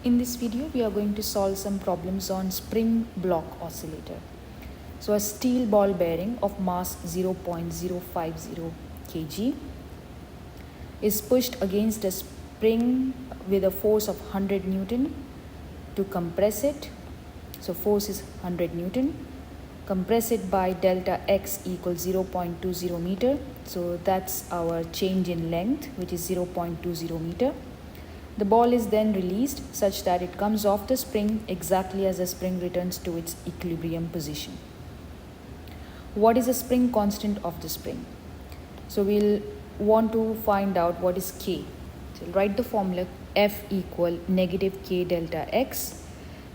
In this video, we are going to solve some problems on spring block oscillator. So a steel ball bearing of mass 0.050 kg is pushed against a spring with a force of 100 Newton to compress it. So force is 100 Newton. Compress it by delta x equals 0.20 meter. So that's our change in length, which is 0.20 meter. The ball is then released such that it comes off the spring exactly as the spring returns to its equilibrium position. What is the spring constant of the spring? So we'll want to find out what is K. So we'll write the formula F equal negative K delta X.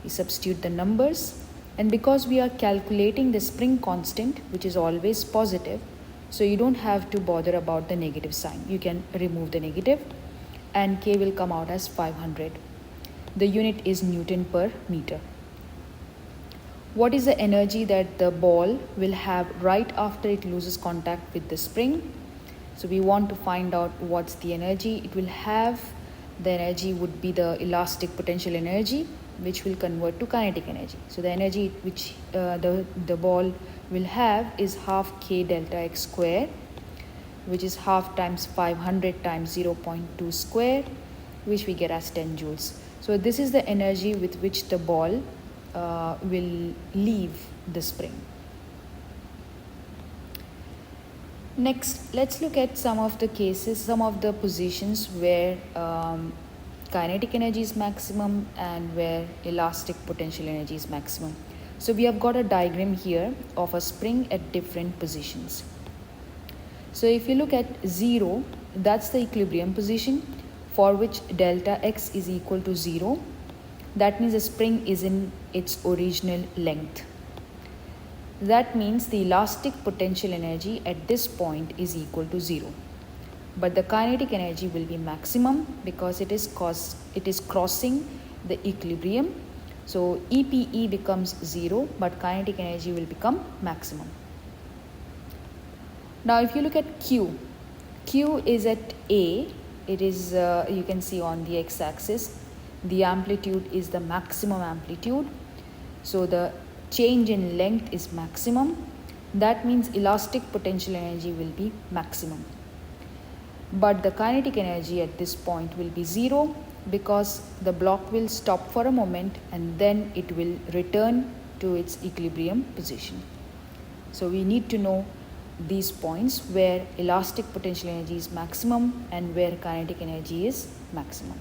We substitute the numbers, and because we are calculating the spring constant, which is always positive, so you don't have to bother about the negative sign. You can remove the negative and K will come out as 500. The unit is Newton per meter. What is the energy that the ball will have right after it loses contact with the spring? So we want to find out what's the energy it will have. The energy would be the elastic potential energy, which will convert to kinetic energy. So the energy which the ball will have is half K delta X square, which is half times 500 times 0.2 square, which we get as 10 joules. So this is the energy with which the ball will leave the spring. Next, let's look at some of the cases, some of the positions where kinetic energy is maximum and where elastic potential energy is maximum. So we have got a diagram here of a spring at different positions. So if you look at 0, that's the equilibrium position for which delta x is equal to 0. That means the spring is in its original length. That means the elastic potential energy at this point is equal to 0. But the kinetic energy will be maximum because it is crossing the equilibrium. So EPE becomes 0, but kinetic energy will become maximum. Now if you look at Q is at A. It is, you can see on the x-axis, the amplitude is the maximum amplitude. So the change in length is maximum. That means elastic potential energy will be maximum. But the kinetic energy at this point will be 0 because the block will stop for a moment and then it will return to its equilibrium position. So we need to know these points where elastic potential energy is maximum and where kinetic energy is maximum.